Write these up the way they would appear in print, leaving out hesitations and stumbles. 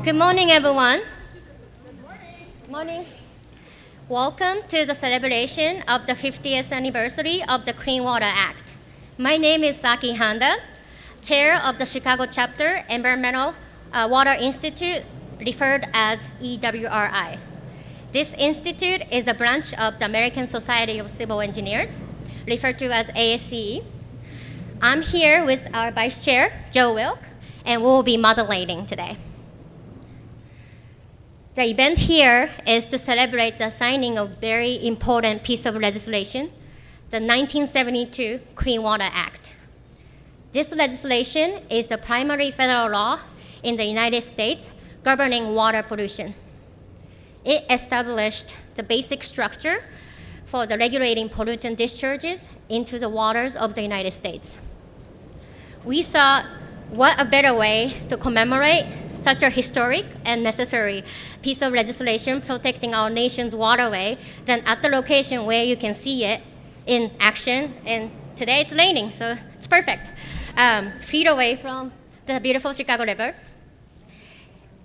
Good morning, everyone. Good morning. Welcome to the celebration of the 50th anniversary of the Clean Water Act. My name is Saki Handa, Chair of the Chicago Chapter Environmental Water Institute, referred as EWRI. This institute is a branch of the American Society of Civil Engineers, referred to as ASCE. I'm here with our Vice Chair, Joe Wilk, and we'll be moderating today. The event here is to celebrate the signing of a very important piece of legislation, the 1972 Clean Water Act. This legislation is the primary federal law in the United States governing water pollution. It established the basic structure for the regulating pollutant discharges into the waters of the United States. We thought, what a better way to commemorate such a historic and necessary piece of legislation protecting our nation's waterway than at the location where you can see it in action. And today it's raining, so it's perfect. Feet away from the beautiful Chicago River.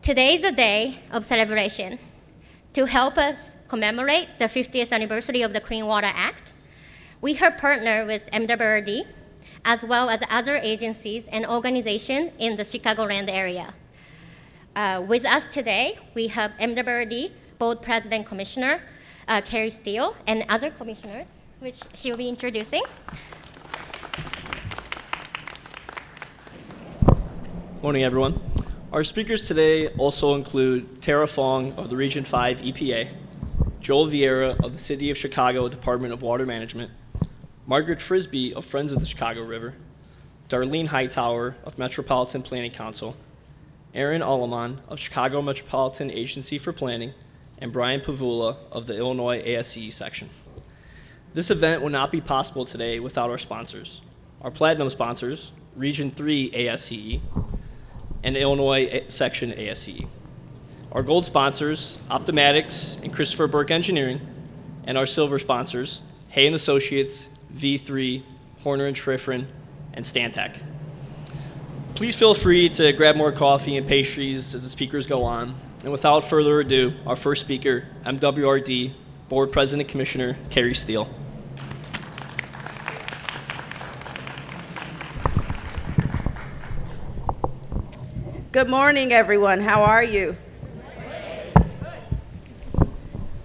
Today is a day of celebration. To help us commemorate the 50th anniversary of the Clean Water Act, we have partnered with MWRD, as well as other agencies and organizations in the Chicagoland area. With us today, we have MWRD Board President Commissioner Kari Steele and other commissioners, which she'll be introducing. Morning, everyone. Our speakers today also include Tara Fong of the Region 5 EPA, Joel Vieira of the City of Chicago Department of Water Management, Margaret Frisbee of Friends of the Chicago River, Darlene Hightower of Metropolitan Planning Council, Aaron Alleman of Chicago Metropolitan Agency for Planning, and Brian Pavula of the Illinois ASCE section. This event would not be possible today without our sponsors. Our platinum sponsors, Region 3 ASCE and Illinois section ASCE. Our gold sponsors, Optimatics and Christopher Burke Engineering, and our silver sponsors, Hay & Associates, V3, Horner & Schriffen, and Stantec. Please feel free to grab more coffee and pastries as the speakers go on. And without further ado, our first speaker, MWRD Board President Commissioner Kari Steele. Good morning, everyone. How are you?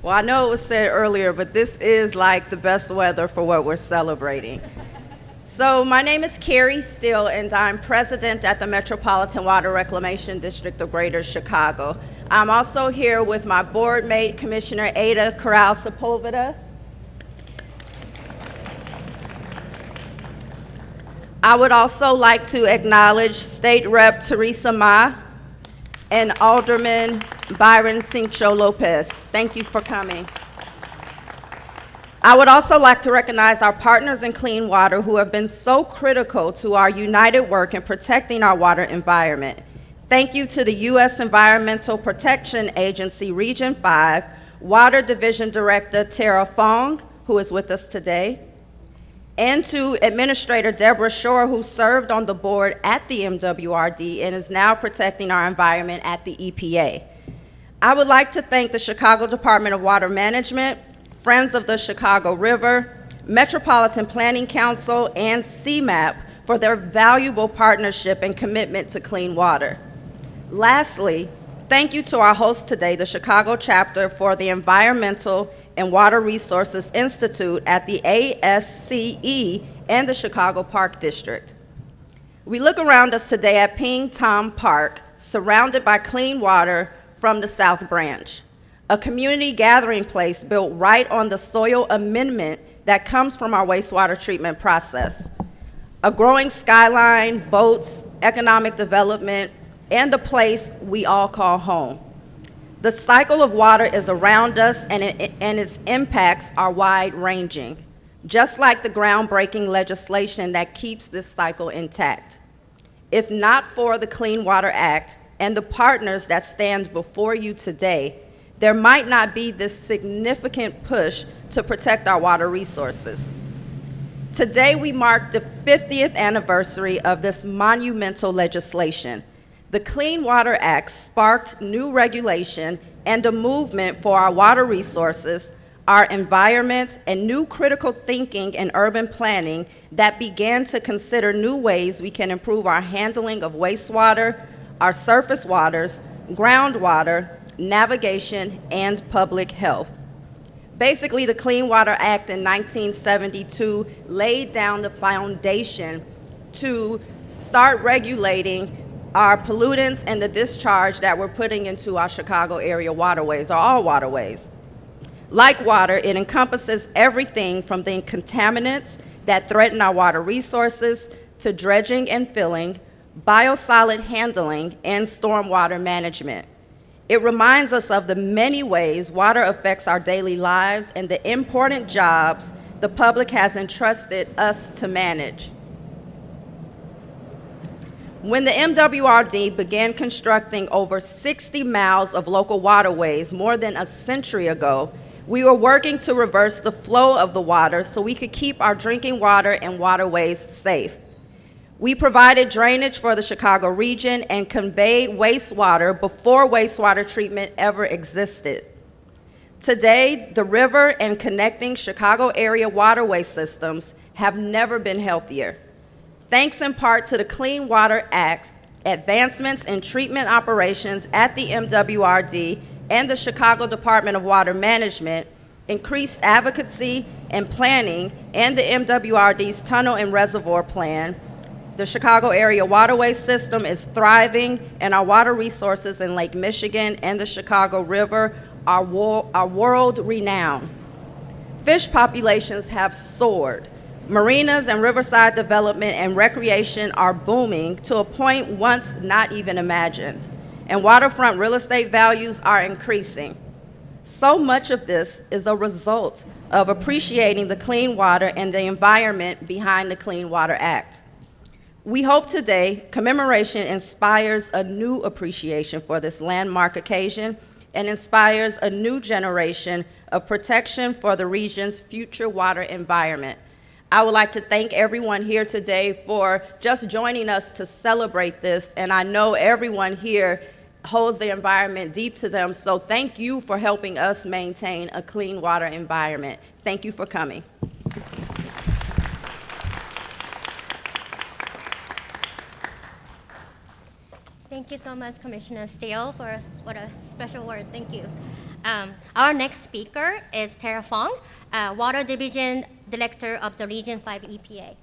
Well, I know it was said earlier, but this is like the best weather for what we're celebrating. So my name is Kari Steele, and I'm president at the Metropolitan Water Reclamation District of Greater Chicago. I'm also here with my board mate, Commissioner Eira Corral Sepúlveda. I would also like to acknowledge State Rep Teresa Ma and Alderman Byron Cincho Lopez. Thank you for coming. I would also like to recognize our partners in clean water who have been so critical to our united work in protecting our water environment. Thank you to the U.S. Environmental Protection Agency Region 5 Water Division Director Tara Fong, who is with us today, and to Administrator Deborah Shore, who served on the board at the MWRD and is now protecting our environment at the EPA. I would like to thank the Chicago Department of Water Management, Friends of the Chicago River, Metropolitan Planning Council, and CMAP for their valuable partnership and commitment to clean water. Lastly, thank you to our host today, the Chicago Chapter for the Environmental and Water Resources Institute at the ASCE and the Chicago Park District. We look around us today at Ping Tom Park, surrounded by clean water from the South Branch, a community gathering place built right on the soil amendment that comes from our wastewater treatment process. A growing skyline, boats, economic development, and a place we all call home. The cycle of water is around us, and its impacts are wide-ranging, just like the groundbreaking legislation that keeps this cycle intact. If not for the Clean Water Act and the partners that stand before you today, there might not be this significant push to protect our water resources. Today we mark the 50th anniversary of this monumental legislation. The Clean Water Act sparked new regulation and a movement for our water resources, our environment, and new critical thinking and urban planning that began to consider new ways we can improve our handling of wastewater, our surface waters, groundwater, navigation, and public health. Basically, the Clean Water Act in 1972 laid down the foundation to start regulating our pollutants and the discharge that we're putting into our Chicago area waterways, or all waterways. Like water, it encompasses everything from the contaminants that threaten our water resources to dredging and filling, biosolid handling, and stormwater management. It reminds us of the many ways water affects our daily lives and the important jobs the public has entrusted us to manage. When the MWRD began constructing over 60 miles of local waterways more than a century ago, we were working to reverse the flow of the water so we could keep our drinking water and waterways safe. We provided drainage for the Chicago region and conveyed wastewater before wastewater treatment ever existed. Today, the river and connecting Chicago area waterway systems have never been healthier. Thanks in part to the Clean Water Act, advancements in treatment operations at the MWRD and the Chicago Department of Water Management, increased advocacy and planning, and the MWRD's tunnel and reservoir plan, the Chicago area waterway system is thriving, and our water resources in Lake Michigan and the Chicago River are world-renowned. Fish populations have soared. Marinas and riverside development and recreation are booming to a point once not even imagined, and waterfront real estate values are increasing. So much of this is a result of appreciating the clean water and the environment behind the Clean Water Act. We hope today commemoration inspires a new appreciation for this landmark occasion and inspires a new generation of protection for the region's future water environment. I would like to thank everyone here today for just joining us to celebrate this, and I know everyone here holds the environment deep to them, so thank you for helping us maintain a clean water environment. Thank you for coming. Thank you so much, Commissioner Steele, for what a special word. Thank you. Our next speaker is Tara Fong, Water Division Director of the Region 5 EPA.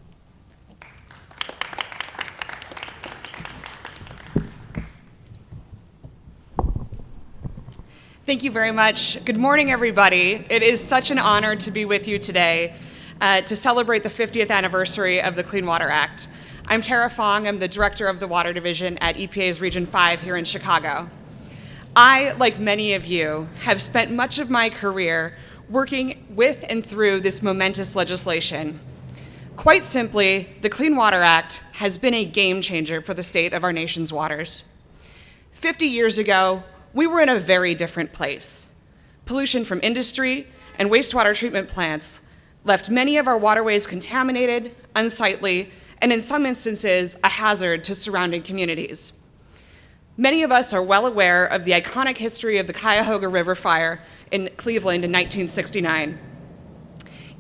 Thank you very much. Good morning, everybody. It is such an honor to be with you today to celebrate the 50th anniversary of the Clean Water Act. I'm Tara Fong. I'm the Director of the Water Division at EPA's Region 5 here in Chicago. I, like many of you, have spent much of my career working with and through this momentous legislation. Quite simply, the Clean Water Act has been a game changer for the state of our nation's waters. 50 years ago, we were in a very different place. Pollution from industry and wastewater treatment plants left many of our waterways contaminated, unsightly, and in some instances, a hazard to surrounding communities. Many of us are well aware of the iconic history of the Cuyahoga River fire in Cleveland in 1969.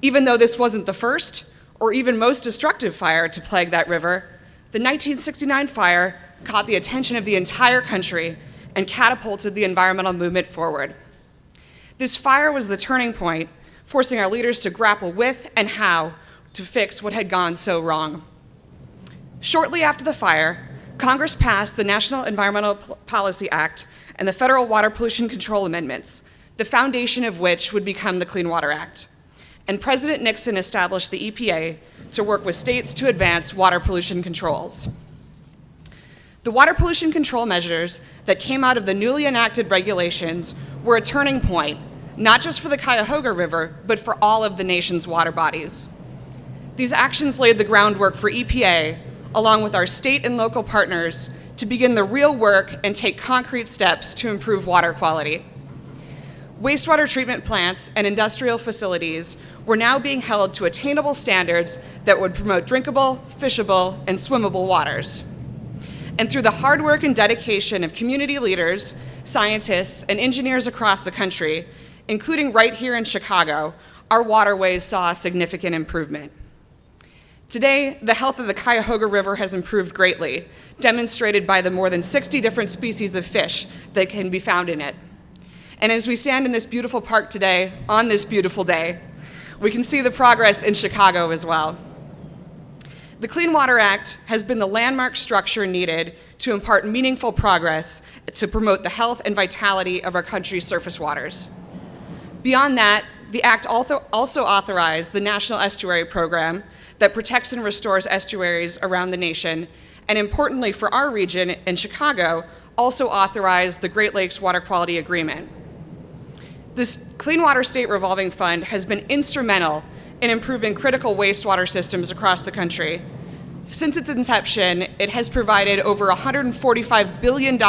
Even though this wasn't the first or even most destructive fire to plague that river, the 1969 fire caught the attention of the entire country and catapulted the environmental movement forward. This fire was the turning point, forcing our leaders to grapple with and how to fix what had gone so wrong. Shortly after the fire, Congress passed the National Environmental Policy Act and the Federal Water Pollution Control Amendments, the foundation of which would become the Clean Water Act. And President Nixon established the EPA to work with states to advance water pollution controls. The water pollution control measures that came out of the newly enacted regulations were a turning point, not just for the Cuyahoga River, but for all of the nation's water bodies. These actions laid the groundwork for EPA, along with our state and local partners, to begin the real work and take concrete steps to improve water quality. Wastewater treatment plants and industrial facilities were now being held to attainable standards that would promote drinkable, fishable, and swimmable waters. And through the hard work and dedication of community leaders, scientists, and engineers across the country, including right here in Chicago, our waterways saw a significant improvement. Today, the health of the Cuyahoga River has improved greatly, demonstrated by the more than 60 different species of fish that can be found in it. And as we stand in this beautiful park today, on this beautiful day, we can see the progress in Chicago as well. The Clean Water Act has been the landmark structure needed to impart meaningful progress to promote the health and vitality of our country's surface waters. Beyond that, the Act also authorized the National Estuary Program that protects and restores estuaries around the nation, and importantly for our region in Chicago, also authorized the Great Lakes Water Quality Agreement. This Clean Water State Revolving Fund has been instrumental in improving critical wastewater systems across the country. Since its inception, it has provided over $145 billion in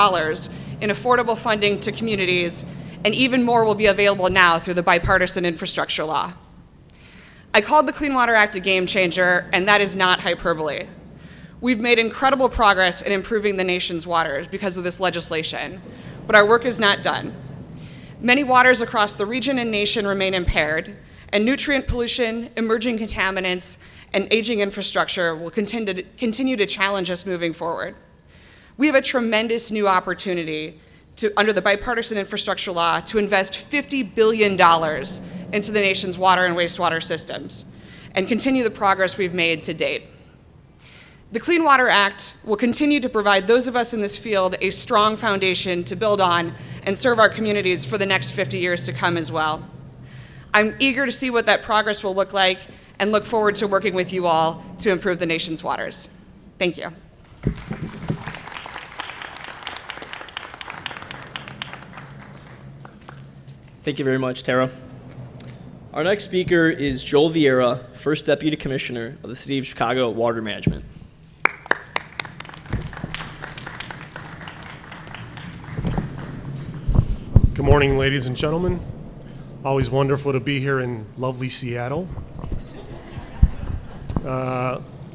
affordable funding to communities, and even more will be available now through the bipartisan infrastructure law. I called the Clean Water Act a game changer, and that is not hyperbole. We've made incredible progress in improving the nation's waters because of this legislation, but our work is not done. Many waters across the region and nation remain impaired, and nutrient pollution, emerging contaminants, and aging infrastructure will continue to challenge us moving forward. We have a tremendous new opportunity under the bipartisan infrastructure law to invest $50 billion into the nation's water and wastewater systems and continue the progress we've made to date. The Clean Water Act will continue to provide those of us in this field a strong foundation to build on and serve our communities for the next 50 years to come as well. I'm eager to see what that progress will look like and look forward to working with you all to improve the nation's waters. Thank you. Thank you very much, Tara. Our next speaker is Joel Vieira, First Deputy Commissioner of the City of Chicago Water Management. Good morning, ladies and gentlemen. Always wonderful to be here in lovely Seattle.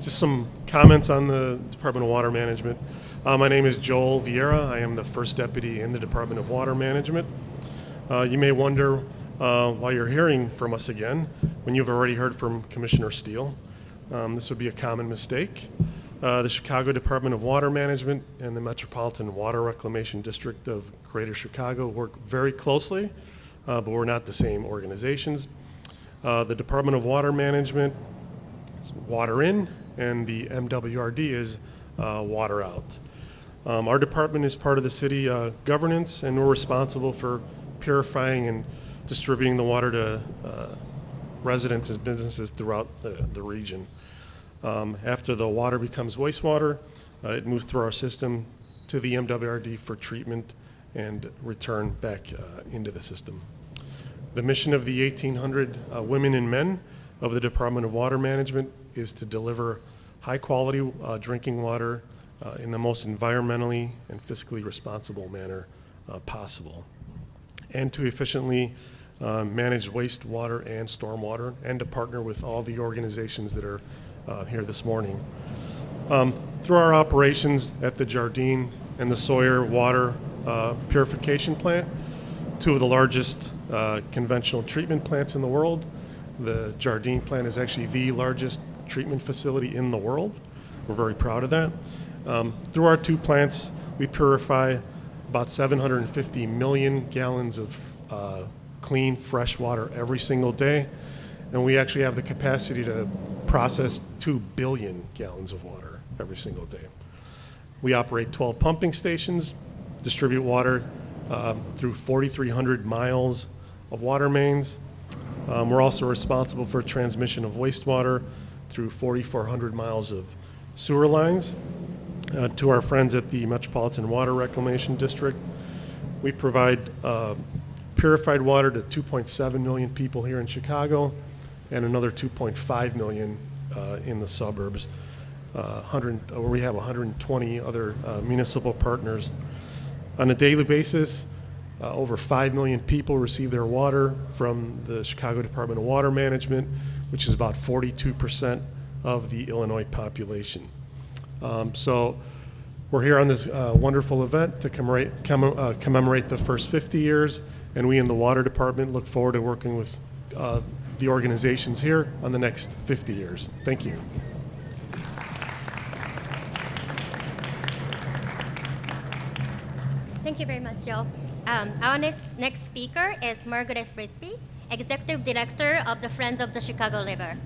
Just some comments on the Department of Water Management. My name is Joel Vieira. I am the First Deputy in the Department of Water Management. You may wonder why you're hearing from us again when you've already heard from Commissioner Steele. This would be a common mistake. The Chicago Department of Water Management and the Metropolitan Water Reclamation District of Greater Chicago work very closely, but we're not the same organizations. The Department of Water Management is water in, and the MWRD is water out. Our department is part of the city governance, and we're responsible for purifying and distributing the water to residents and businesses throughout the region. After the water becomes wastewater, it moves through our system to the MWRD for treatment and return back into the system. The mission of the 1,800 women and men of the Department of Water Management is to deliver high-quality drinking water in the most environmentally and fiscally responsible manner possible, and to efficiently manage wastewater and stormwater, and to partner with all the organizations that are here this morning. Through our operations at the Jardine and the Sawyer Water Purification Plant, two of the largest conventional treatment plants in the world. The Jardine plant is actually the largest treatment facility in the world. We're very proud of that. Through our two plants, we purify about 750 million gallons of clean, fresh water every single day. And we actually have the capacity to process 2 billion gallons of water every single day. We operate 12 pumping stations, distribute water through 4,300 miles of water mains. We're also responsible for transmission of wastewater through 4,400 miles of sewer lines. To our friends at the Metropolitan Water Reclamation District, we provide purified water to 2.7 million people here in Chicago and another 2.5 million in the suburbs, where we have 120 other municipal partners. On a daily basis, over 5 million people receive their water from the Chicago Department of Water Management, which is about 42% of the Illinois population. So We're here on this wonderful event to commemorate the first 50 years, and we in the Water Department look forward to working with the organizations here on the next 50 years. Thank you. Thank you very much, Joe. Our next speaker is Marguerite Frisbee, Executive Director of the Friends of the Chicago River.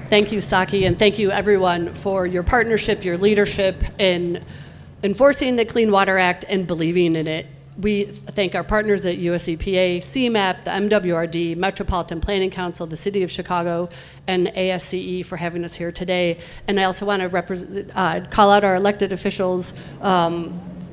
Thank you, Saki, and thank you, everyone, for your partnership, your leadership in enforcing the Clean Water Act and believing in it. We thank our partners at US EPA, CMAP, the MWRD, Metropolitan Planning Council, the City of Chicago, and ASCE for having us here today. And I also want to call out our elected officials,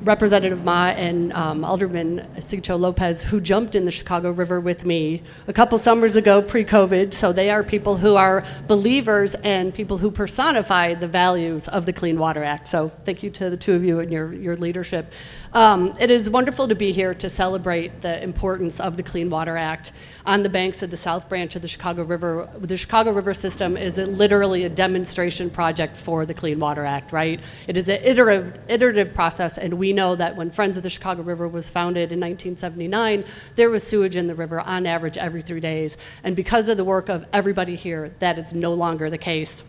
Representative Ma and Alderman Sigcho Lopez, who jumped in the Chicago River with me a couple summers ago pre-COVID. So they are people who are believers and people who personify the values of the Clean Water Act. So thank you to the two of you and your leadership. It is wonderful to be here to celebrate the importance of the Clean Water Act on the banks of the South Branch of the Chicago River. The Chicago River system is literally a demonstration project for the Clean Water Act, right? It is an iterative process, and we know that when Friends of the Chicago River was founded in 1979, there was sewage in the river on average every 3 days. And because of the work of everybody here, that is no longer the case.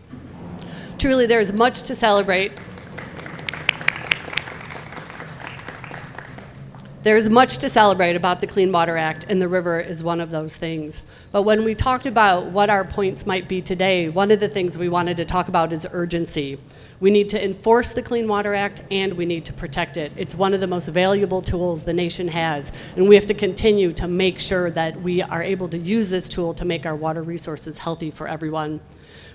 Truly, there is much to celebrate. There's much to celebrate about the Clean Water Act, and the river is one of those things. But when we talked about what our points might be today, one of the things we wanted to talk about is urgency. We need to enforce the Clean Water Act, and we need to protect it. It's one of the most valuable tools the nation has, and we have to continue to make sure that we are able to use this tool to make our water resources healthy for everyone.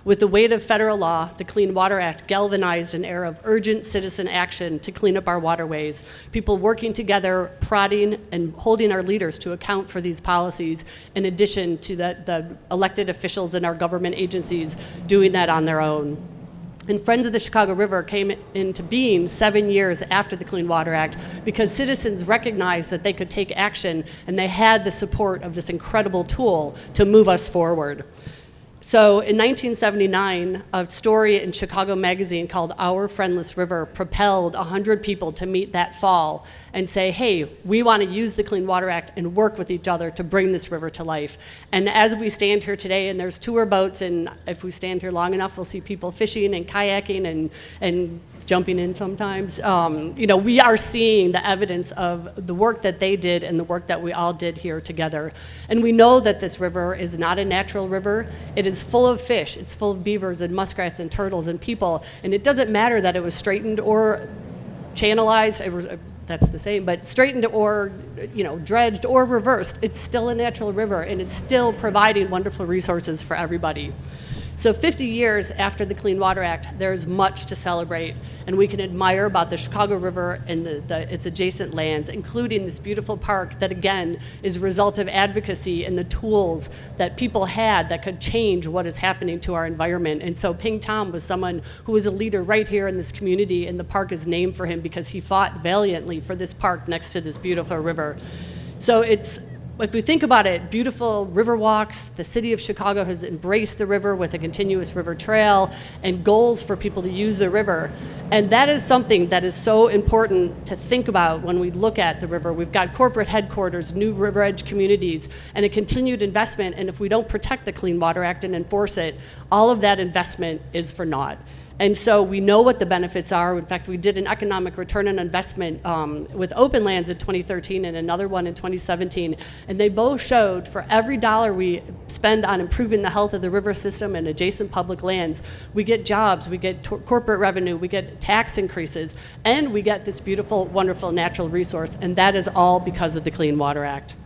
With the weight of federal law, the Clean Water Act galvanized an era of urgent citizen action to clean up our waterways, people working together, prodding and holding our leaders to account for these policies, in addition to the elected officials in our government agencies doing that on their own. And Friends of the Chicago River came into being 7 years after the Clean Water Act because citizens recognized that they could take action, and they had the support of this incredible tool to move us forward. So in 1979, a story in Chicago Magazine called Our Friendless River propelled 100 people to meet that fall and say, hey, we want to use the Clean Water Act and work with each other to bring this river to life. And as we stand here today, and there's tour boats, and if we stand here long enough, we'll see people fishing and kayaking and jumping in sometimes. We are seeing the evidence of the work that they did and the work that we all did here together. And we know that this river is not a natural river. It is full of fish. It's full of beavers and muskrats and turtles and people. And it doesn't matter that it was straightened or channelized. That's the same, but straightened or dredged or reversed. It's still a natural river, and it's still providing wonderful resources for everybody. So 50 years after the Clean Water Act, there's much to celebrate, and we can admire about the Chicago River and its adjacent lands, including this beautiful park that, again, is a result of advocacy and the tools that people had that could change what is happening to our environment. And so Ping Tom was someone who was a leader right here in this community, and the park is named for him because he fought valiantly for this park next to this beautiful river. So if we think about it, beautiful river walks, the city of Chicago has embraced the river with a continuous river trail and goals for people to use the river. And that is something that is so important to think about when we look at the river. We've got corporate headquarters, new river edge communities, and a continued investment. And if we don't protect the Clean Water Act and enforce it, all of that investment is for naught. And so we know what the benefits are. In fact, we did an economic return on investment with Open Lands in 2013 and another one in 2017. And they both showed for every dollar we spend on improving the health of the river system and adjacent public lands, we get jobs, we get corporate revenue, we get tax increases, and we get this beautiful, wonderful natural resource. And that is all because of the Clean Water Act.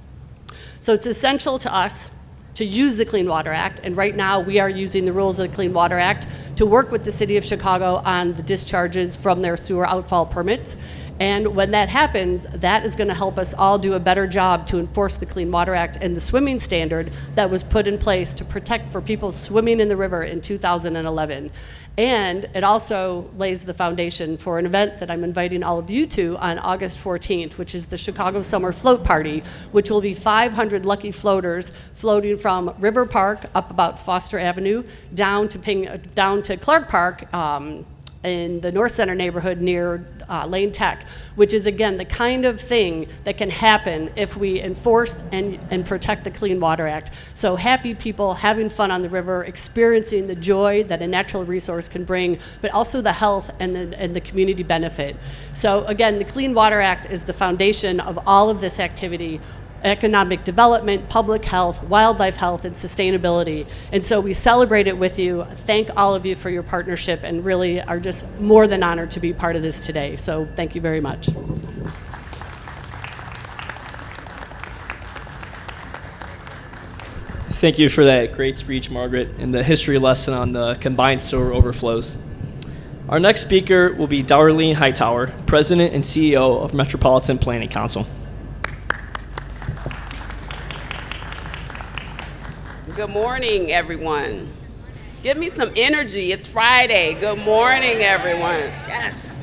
So it's essential to us to use the Clean Water Act, and right now we are using the rules of the Clean Water Act to work with the City of Chicago on the discharges from their sewer outfall permits. And when that happens, that is going to help us all do a better job to enforce the Clean Water Act and the swimming standard that was put in place to protect for people swimming in the river in 2011. And it also lays the foundation for an event that I'm inviting all of you to on August 14th, which is the Chicago Summer Float Party, which will be 500 lucky floaters floating from River Park up about Foster Avenue down to Clark Park, in the North Center neighborhood near Lane Tech, which is, again, the kind of thing that can happen if we enforce and protect the Clean Water Act. So happy people having fun on the river, experiencing the joy that a natural resource can bring, but also the health and the community benefit. So again, the Clean Water Act is the foundation of all of this activity: economic development, public health, wildlife health, and sustainability. And so we celebrate it with you. Thank all of you for your partnership, and really are just more than honored to be part of this today. So thank you very much. Thank you for that great speech, Margaret, and the history lesson on the combined sewer overflows. Our next speaker will be Darlene Hightower, President and CEO of Metropolitan Planning Council. Good morning, everyone. Give me some energy. It's Friday. Good morning, everyone. Yes.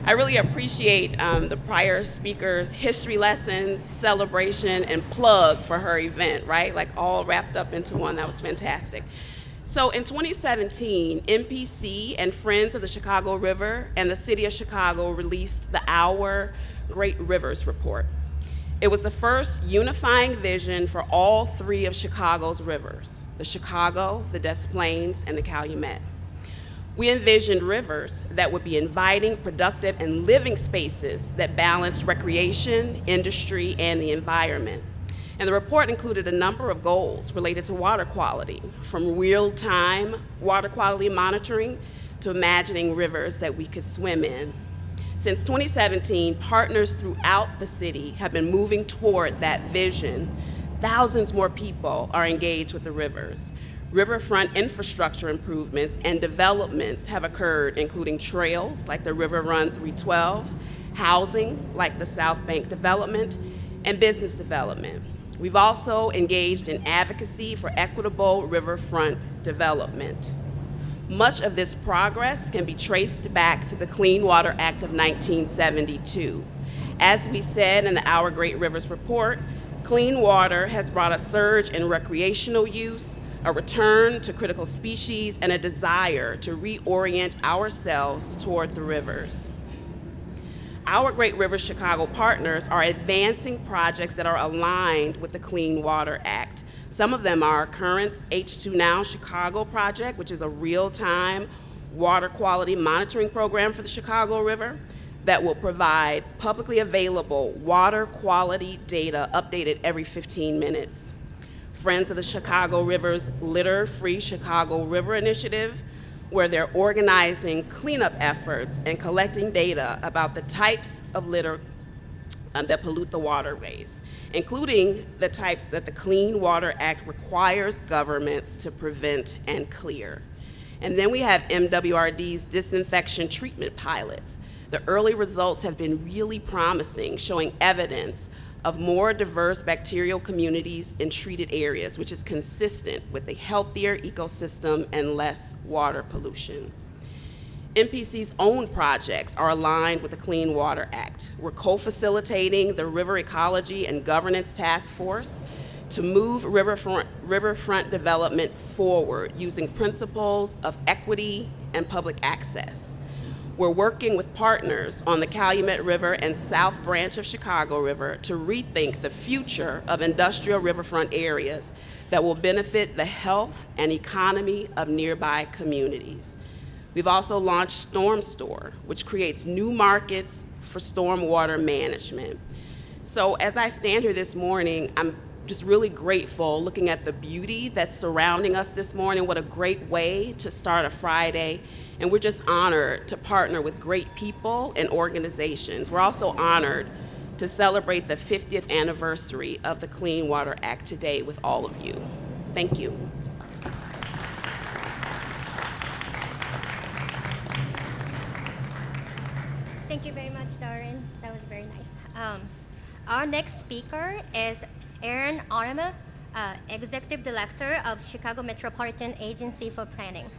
I really appreciate the prior speaker's history lessons, celebration, and plug for her event, right? Like all wrapped up into one. That was fantastic. So in 2017, MPC and Friends of the Chicago River and the City of Chicago released the Our Great Rivers Report. It was the first unifying vision for all three of Chicago's rivers: the Chicago, the Des Plaines, and the Calumet. We envisioned rivers that would be inviting, productive, and living spaces that balanced recreation, industry, and the environment. And the report included a number of goals related to water quality, from real-time water quality monitoring to imagining rivers that we could swim in. Since 2017, partners throughout the city have been moving toward that vision. Thousands more people are engaged with the rivers. Riverfront infrastructure improvements and developments have occurred, including trails like the River Run 312, housing like the South Bank development, and business development. We've also engaged in advocacy for equitable riverfront development. Much of this progress can be traced back to the Clean Water Act of 1972. As we said in the Our Great Rivers Report, clean water has brought a surge in recreational use, a return to critical species, and a desire to reorient ourselves toward the rivers. Our Great Rivers Chicago partners are advancing projects that are aligned with the Clean Water Act. Some of them are Current's H2 Now Chicago project, which is a real-time water quality monitoring program for the Chicago River that will provide publicly available water quality data updated every 15 minutes. Friends of the Chicago River's Litter-Free Chicago River Initiative, where they're organizing cleanup efforts and collecting data about the types of litter that pollute the waterways, including the types that the Clean Water Act requires governments to prevent and clear. And then we have MWRD's disinfection treatment pilots. The early results have been really promising, showing evidence of more diverse bacterial communities in treated areas, which is consistent with a healthier ecosystem and less water pollution. MPC's own projects are aligned with the Clean Water Act. We're co-facilitating the River Ecology and Governance Task Force to move riverfront development forward using principles of equity and public access. We're working with partners on the Calumet River and South Branch of Chicago River to rethink the future of industrial riverfront areas that will benefit the health and economy of nearby communities. We've also launched Storm Store, which creates new markets for stormwater management. So as I stand here this morning, I'm just really grateful looking at the beauty that's surrounding us this morning. What a great way to start a Friday. And we're just honored to partner with great people and organizations. We're also honored to celebrate the 50th anniversary of the Clean Water Act today with all of you. Thank you. Thank you very much, Darlene. That was very nice. Our next speaker is Arma, Executive Director of Chicago Metropolitan Agency for Planning.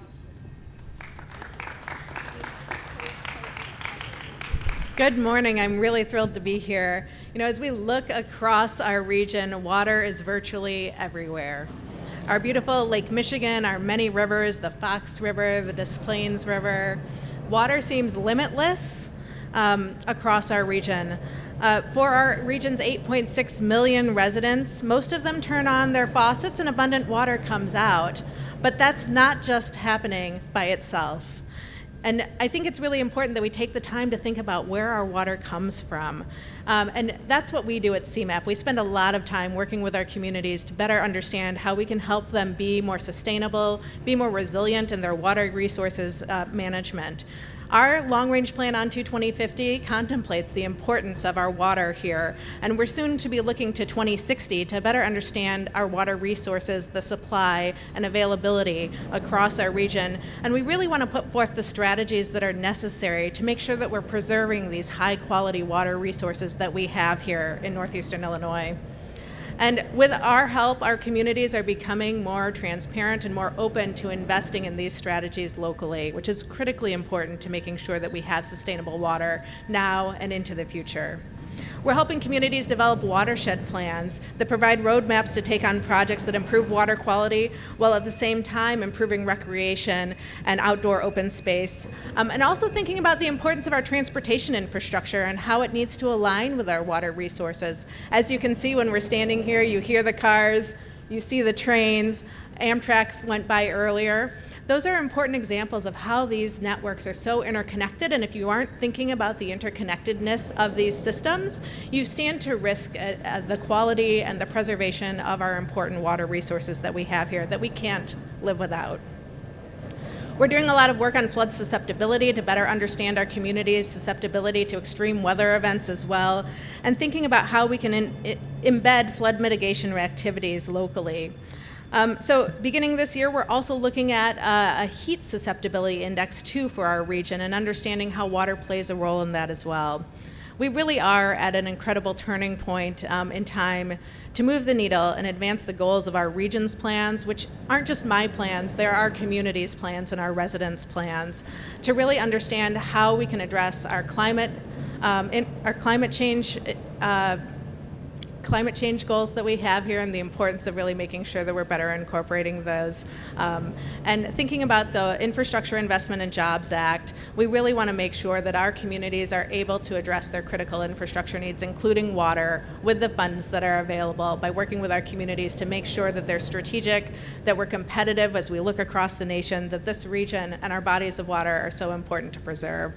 Good morning. I'm really thrilled to be here. You know, as we look across our region, water is virtually everywhere. Our beautiful Lake Michigan, our many rivers, the Fox River, the Des Plaines River, water seems limitless across our region. For our region's 8.6 million residents, most of them turn on their faucets and abundant water comes out. But that's not just happening by itself. And I think it's really important that we take the time to think about where our water comes from. And that's what we do at CMAP. We spend a lot of time working with our communities to better understand how we can help them be more sustainable, be more resilient in their water resources management. Our long-range plan on to 2050 contemplates the importance of our water here, and we're soon to be looking to 2060 to better understand our water resources, the supply and availability across our region. And we really want to put forth the strategies that are necessary to make sure that we're preserving these high-quality water resources that we have here in northeastern Illinois. And with our help, our communities are becoming more transparent and more open to investing in these strategies locally, which is critically important to making sure that we have sustainable water now and into the future. We're helping communities develop watershed plans that provide roadmaps to take on projects that improve water quality while at the same time improving recreation and outdoor open space. And also thinking about the importance of our transportation infrastructure and how it needs to align with our water resources. As you can see when we're standing here, you hear the cars, you see the trains, Amtrak went by earlier. Those are important examples of how these networks are so interconnected, and if you aren't thinking about the interconnectedness of these systems, you stand to risk the quality and the preservation of our important water resources that we have here that we can't live without. We're doing a lot of work on flood susceptibility to better understand our community's susceptibility to extreme weather events as well, and thinking about how we can embed flood mitigation activities locally. So beginning this year, we're also looking at a heat susceptibility index too for our region and understanding how water plays a role in that as well. We really are at an incredible turning point in time to move the needle and advance the goals of our region's plans, which aren't just my plans, they're our community's plans and our residents' plans, to really understand how we can address our climate change goals that we have here and the importance of really making sure that we're better incorporating those. And thinking about the Infrastructure Investment and Jobs Act, we really want to make sure that our communities are able to address their critical infrastructure needs, including water, with the funds that are available by working with our communities to make sure that they're strategic, that we're competitive as we look across the nation, that this region and our bodies of water are so important to preserve.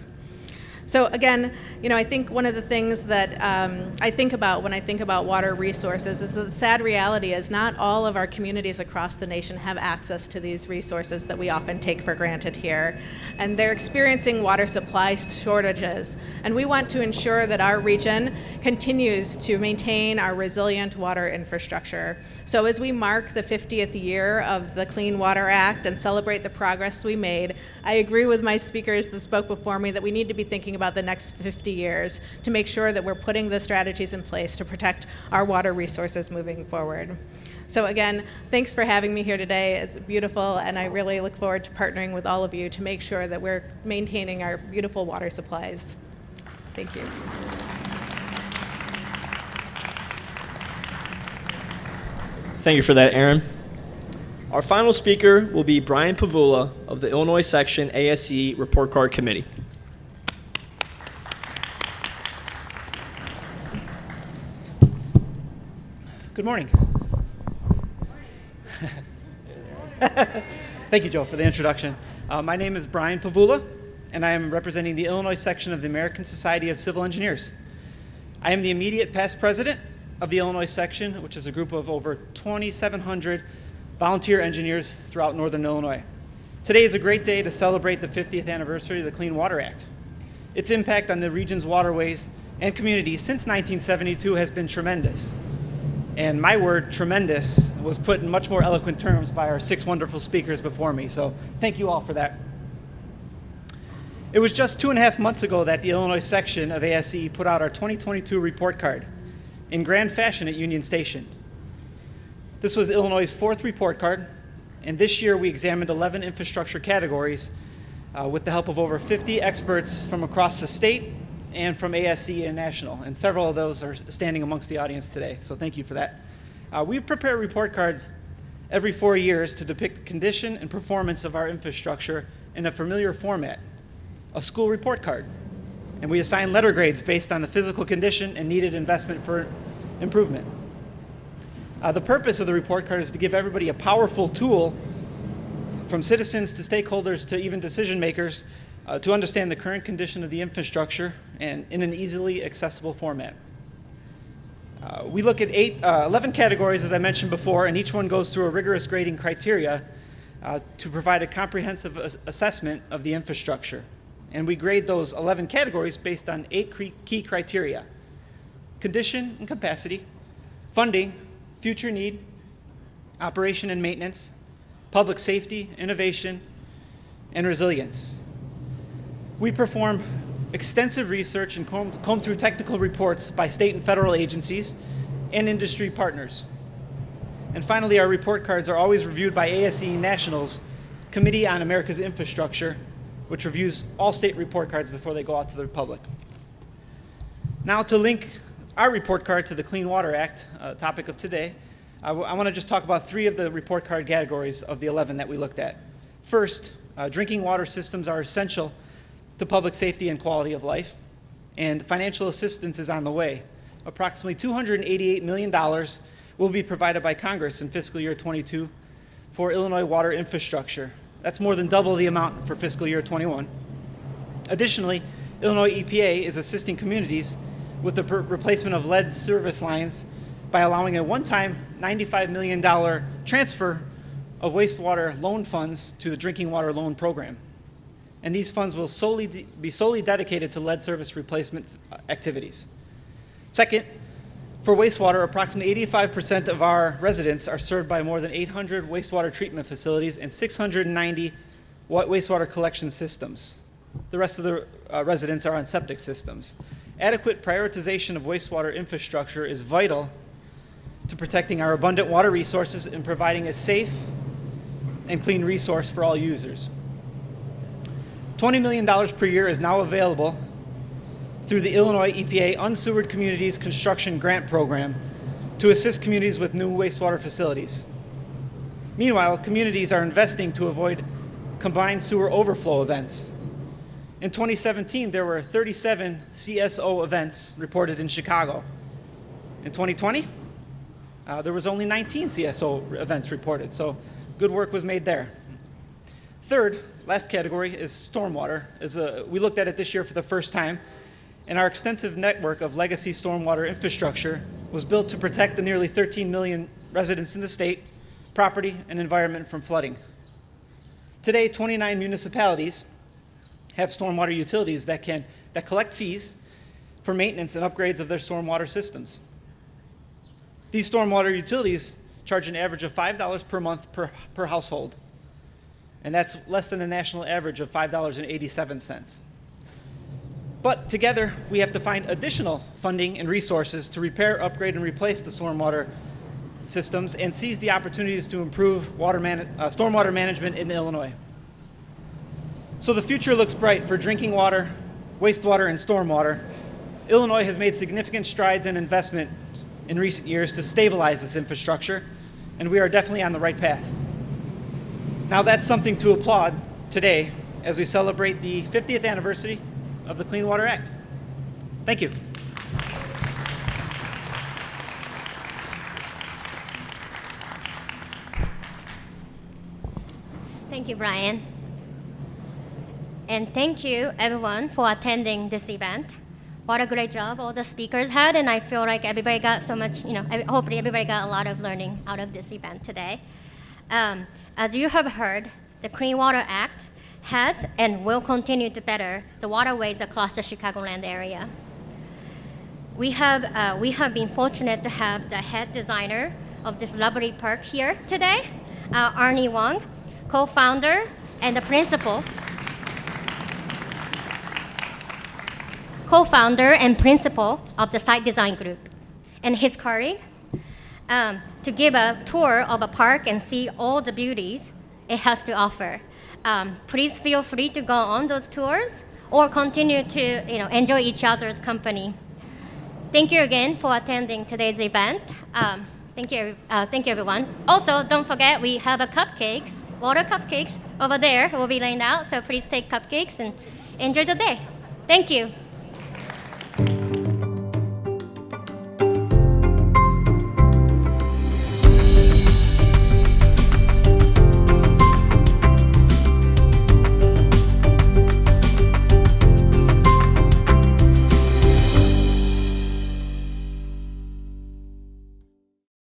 So again, you know, I think one of the things that I think about when I think about water resources is that the sad reality is not all of our communities across the nation have access to these resources that we often take for granted here. And they're experiencing water supply shortages. And we want to ensure that our region continues to maintain our resilient water infrastructure. So as we mark the 50th year of the Clean Water Act and celebrate the progress we made, I agree with my speakers that spoke before me that we need to be thinking about the next 50 years to make sure that we're putting the strategies in place to protect our water resources moving forward. So again, thanks for having me here today. It's beautiful, and I really look forward to partnering with all of you to make sure that we're maintaining our beautiful water supplies. Thank you. Thank you for that, Aaron. Our final speaker will be Brian Pavula of the Illinois Section ASCE Report Card Committee. Good morning. Thank you, Joe, for the introduction. My name is Brian Pavula, and I am representing the Illinois section of the American Society of Civil Engineers. I am the immediate past president of the Illinois section, which is a group of over 2,700 volunteer engineers throughout northern Illinois. Today is a great day to celebrate the 50th anniversary of the Clean Water Act. Its impact on the region's waterways and communities since 1972 has been tremendous. And my word, tremendous, was put in much more eloquent terms by our 6 wonderful speakers before me, so thank you all for that. It was just 2.5 months ago that the Illinois section of ASCE put out our 2022 report card in grand fashion at Union Station. This was Illinois' 4th report card, and this year we examined 11 infrastructure categories with the help of over 50 experts from across the state and from ASCE and national, and several of those are standing amongst the audience today, so thank you for that. We prepare report cards every 4 years to depict the condition and performance of our infrastructure in a familiar format, a school report card, and we assign letter grades based on the physical condition and needed investment for improvement. The purpose of the report card is to give everybody a powerful tool, from citizens to stakeholders to even decision makers, to understand the current condition of the infrastructure and in an easily accessible format. We look at 11 categories, as I mentioned before, and each one goes through a rigorous grading criteria to provide a comprehensive assessment of the infrastructure. And we grade those 11 categories based on 8 key criteria: condition and capacity, funding, future need, operation and maintenance, public safety, innovation, and resilience. We perform extensive research and comb through technical reports by state and federal agencies and industry partners. And finally, our report cards are always reviewed by ASCE National's Committee on America's Infrastructure, which reviews all state report cards before they go out to the public. Now, to link our report card to the Clean Water Act, topic of today, I want to just talk about 3 of the report card categories of the 11 that we looked at. First, drinking water systems are essential to public safety and quality of life, and financial assistance is on the way. Approximately $288 million will be provided by Congress in fiscal year 22 for Illinois water infrastructure. That's more than double the amount for fiscal year 21. Additionally, Illinois EPA is assisting communities with the replacement of lead service lines by allowing a one-time $95 million transfer of wastewater loan funds to the Drinking Water Loan Program. And these funds will be solely dedicated to lead service replacement activities. Second, for wastewater, approximately 85% of our residents are served by more than 800 wastewater treatment facilities and 690 wastewater collection systems. The rest of the residents are on septic systems. Adequate prioritization of wastewater infrastructure is vital to protecting our abundant water resources and providing a safe and clean resource for all users. $20 million per year is now available through the Illinois EPA Unsewered Communities Construction Grant Program to assist communities with new wastewater facilities. Meanwhile, communities are investing to avoid combined sewer overflow events. In 2017, there were 37 CSO events reported in Chicago. In 2020, there was only 19 CSO events reported, so good work was made there. Third, last category is stormwater. We looked at it this year for the first time, and our extensive network of legacy stormwater infrastructure was built to protect the nearly 13 million residents in the state, property, and environment from flooding. Today, 29 municipalities have stormwater utilities that collect fees for maintenance and upgrades of their stormwater systems. These stormwater utilities charge an average of $5 per month per household, and that's less than the national average of $5.87. But together, we have to find additional funding and resources to repair, upgrade, and replace the stormwater systems and seize the opportunities to improve stormwater management in Illinois. So the future looks bright for drinking water, wastewater, and stormwater. Illinois has made significant strides in investment in recent years to stabilize this infrastructure, and we are definitely on the right path. Now that's something to applaud today as we celebrate the 50th anniversary of the Clean Water Act. Thank you. Thank you, Brian. And thank you, everyone, for attending this event. What a great job all the speakers had, and I feel like everybody got so much, hopefully everybody got a lot of learning out of this event today. As you have heard, the Clean Water Act has and will continue to better the waterways across the Chicagoland area. We have been fortunate to have the head designer of this lovely park here today, Arnie Wong, co-founder and the principal. co-founder and principal of the site design group, and his colleague, to give a tour of a park and see all the beauties it has to offer. Please feel free to go on those tours or continue to enjoy each other's company. Thank you again for attending today's event. Thank you, everyone. Also, don't forget we have a water cupcakes over there will be laid out, so please take cupcakes and enjoy the day. Thank you.